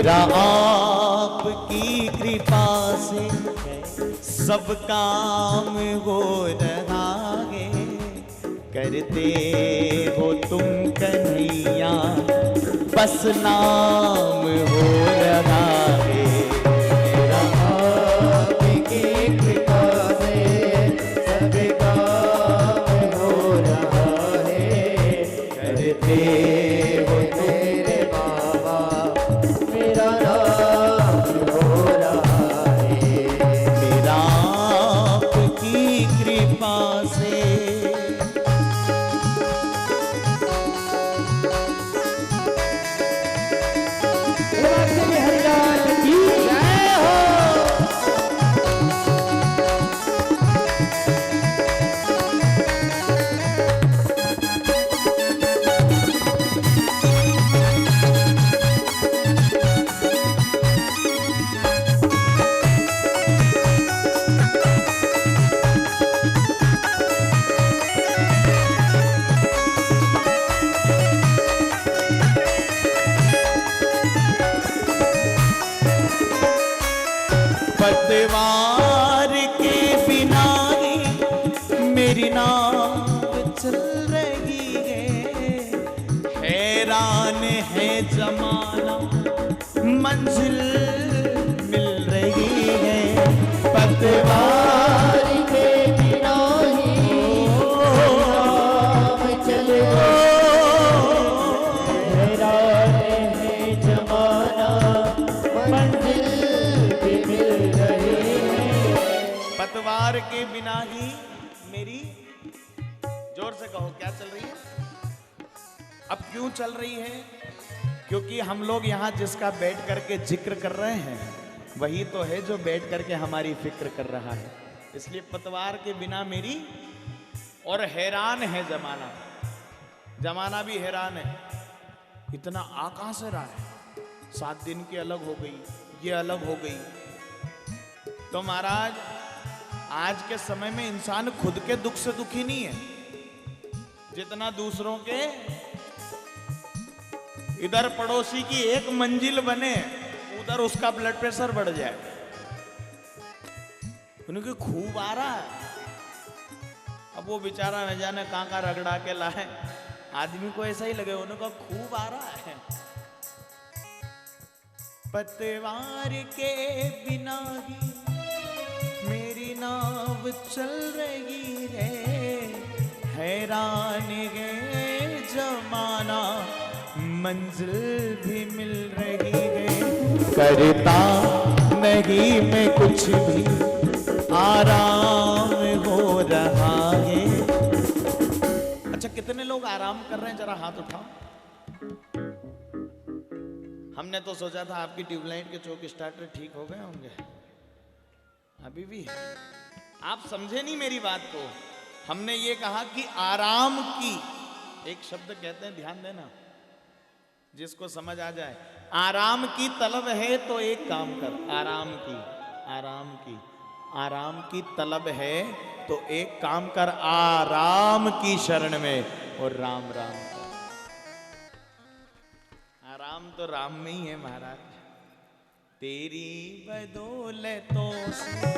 मेरा आपकी कृपा से सब काम हो रहा है। करते हो तुम कन्हैया बस नाम हो रहा है। मेरा आपकी कृपा से सब काम हो रहा है। करते हो तेरे बाबा मेरा नाम हो रहा है। मेरा आपकी कृपा से हरिलाल की जय हो। पतवार के बिना ही मेरी नाव चल रही है। हैरान है जमाना मंजिल मिल रही है। पतवार के बिना ही नाव चल हैरान है जमाना मंजिल भी मिल रही है। पतवार के बिना ही मेरी, जोर से कहो क्या चल रही है? अब क्यों चल रही है? क्योंकि हम लोग यहाँ जिसका बैठ करके जिक्र कर रहे हैं वही तो है जो बैठ करके हमारी फिक्र कर रहा है। इसलिए पतवार के बिना मेरी, और हैरान है जमाना, जमाना भी हैरान है। इतना आकाश है रहा है, 7 दिन की अलग हो गई, ये अलग हो गई। तो महाराज आज के समय में इंसान खुद के दुख से दुखी नहीं है जितना दूसरों के। इधर पड़ोसी की एक मंजिल बने उधर उसका ब्लड प्रेशर बढ़ जाए, उनके खूब आ रहा है। अब वो बेचारा न जाने कहां कहां रगड़ा के लाए, आदमी को ऐसा ही लगे उनका खूब आ रहा है। पतवार के बिना ही मेरी नाव चल रही है। हैरान है जमाना मंजिल भी मिल रही है। करता नहीं मैं कुछ भी आराम हो रहा है। अच्छा कितने लोग आराम कर रहे हैं जरा हाथ उठाओ। हमने तो सोचा था आपकी ट्यूबलाइट के चौक स्टार्टर ठीक हो गए होंगे, अभी भी आप समझे नहीं मेरी बात को। हमने ये कहा कि आराम की, एक शब्द कहते हैं ध्यान देना जिसको समझ आ जाए। आराम की तलब है तो एक काम कर, आराम की, आराम की, आराम की तलब है तो एक काम कर, आराम की शरण में और राम राम। आराम तो राम में ही है महाराज। तेरी बदौलतों से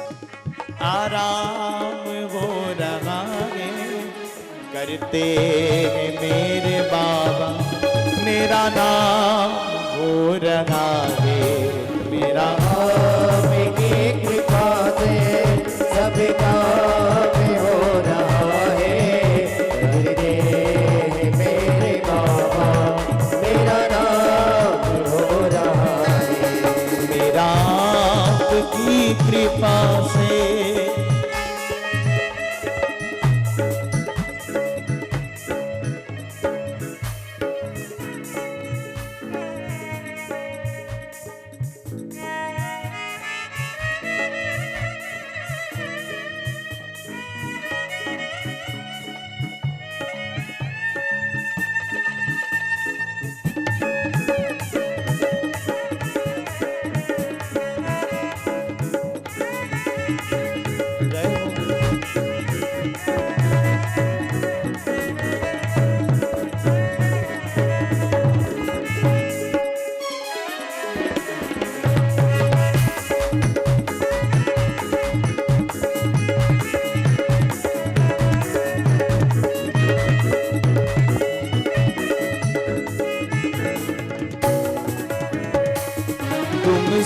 आराम हो रहा है। करते हैं मेरे बाबा मेरा नाम हो रहा है। मेरा आपकी कृपा से सब काम हो रहा है। करते हैं मेरे बाबा मेरा नाम हो रहा है। मेरा आपकी कृपा से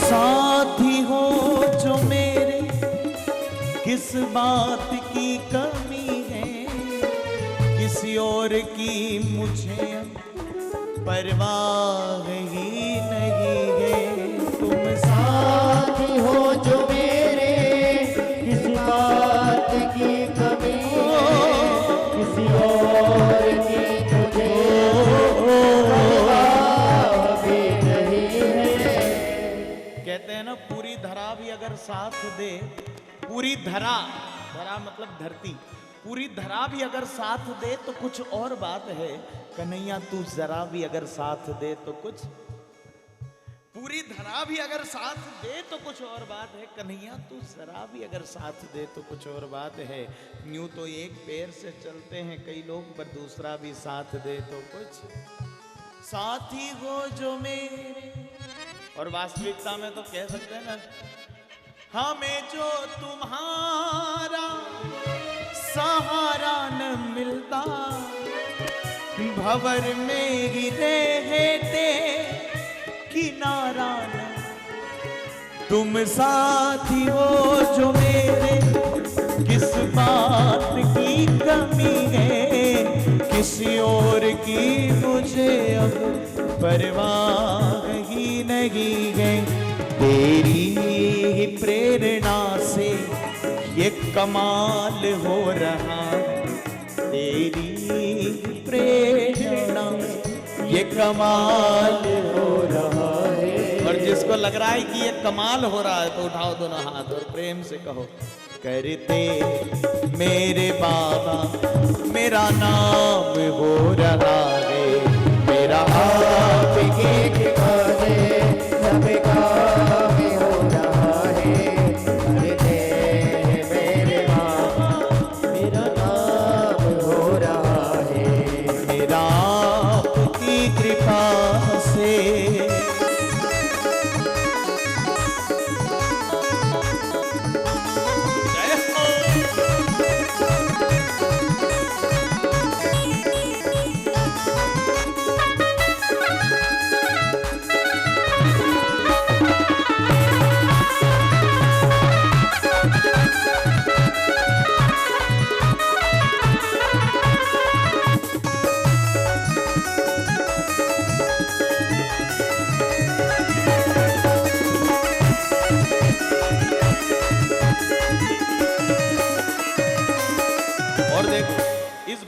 साथी हो जो मेरे, किस बात की कमी है, किसी और की मुझे परवाह ही नहीं है। तुम साथी हो जो मेरे, किस बात की कमी है, किसी और की तुझे परवाह भी नहीं है। कहते हैं ना, पूरी धरा भी अगर साथ दे, पूरी धरा, धरा मतलब धरती, पूरी धरा भी अगर साथ दे तो कुछ और बात है। कन्हैया तू जरा भी अगर साथ दे तो कुछ, पूरी धरा भी अगर साथ दे तो कुछ और बात है। कन्हैया तू जरा भी अगर साथ दे तो कुछ और बात है। यूं तो एक पैर से चलते हैं कई लोग, पर दूसरा भी साथ दे तो कुछ। साथी हो जो मेरे, और वास्तविकता में तो कह सकते हैं ना, हमें जो तुम्हारा सहारा न मिलता, भंवर में ही रहते किनारा न। तुम साथी हो जो मेरे, किस बात की कमी है, किसी और की मुझे अब परवाह ही नहीं है। तेरी ही प्रेरणा से ये कमाल हो रहा, तेरी ही प्रेरणा ये कमाल हो रहा है। और जिसको लग रहा है कि ये कमाल हो रहा है तो उठाओ दोनों हाथ और प्रेम से कहो, करते मेरे बाबा मेरा नाम हो रहा है। मेरा आपके कृपा से सब काम हो रहा है। करते मेरे बाबा मेरा नाम हो रहा है। मेरा आपकी कृपा से।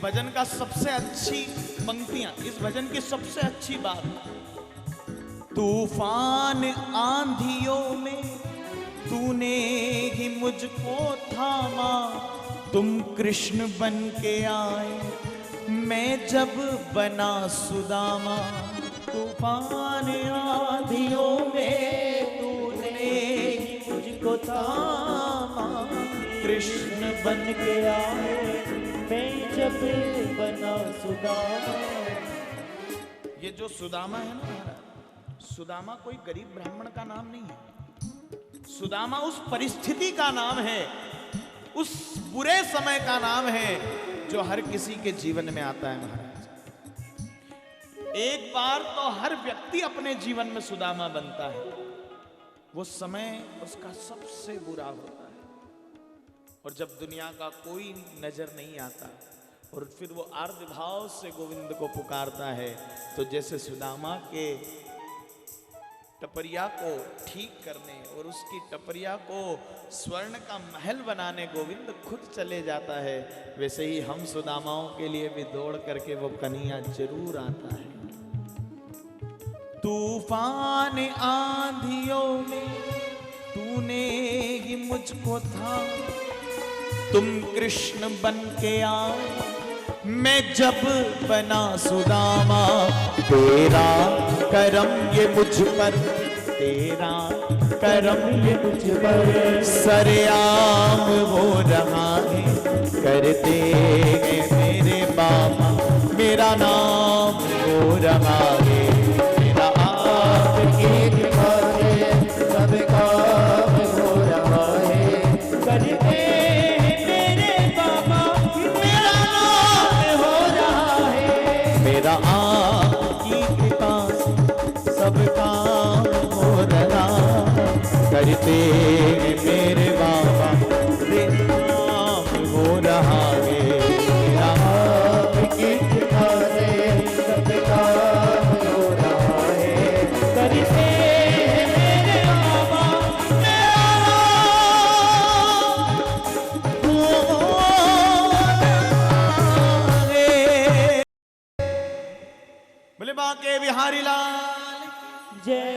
भजन का सबसे अच्छी पंक्तियां, इस भजन की सबसे अच्छी बात, तूफान आंधियों में तूने ही मुझको थामा, तुम कृष्ण बन के आए मैं जब बना सुदामा। तूफान आंधियों में तूने ही मुझको थामा, कृष्ण बन के आए मैं जब बना सुदामा। ये जो सुदामा है ना महाराज, सुदामा कोई गरीब ब्राह्मण का नाम नहीं है। सुदामा उस परिस्थिति का नाम है, उस बुरे समय का नाम है जो हर किसी के जीवन में आता है महाराज। एक बार तो हर व्यक्ति अपने जीवन में सुदामा बनता है, वो समय उसका सबसे बुरा होता है। और जब दुनिया का कोई नजर नहीं आता और फिर वो आर्द्र भाव से गोविंद को पुकारता है, तो जैसे सुदामा के टपरिया को ठीक करने और उसकी टपरिया को स्वर्ण का महल बनाने गोविंद खुद चले जाता है, वैसे ही हम सुदामाओं के लिए भी दौड़ करके वो कन्हैया जरूर आता है। तूफान आंधियों में तूने ही मुझको था, तुम कृष्ण बन के आए मैं जब बना सुदामा। तेरा करम ये मुझ पर, तेरा करम ये मुझ पर सरेआम हो रहा है। करते हैं मेरे बाबा मेरा नाम हो रहा है। मेरा आपकी कृपा से सब काम हो रहा है। करते मेरा आपकी कृपा से सब काम हो रहा। करते हैं मेरे बाबा, नाम हो रहा है मेरा। आपके ठिकाने सब काम हो रहा है, करते हैं मेरे बाबा बोले बांके बिहारी लाल जय।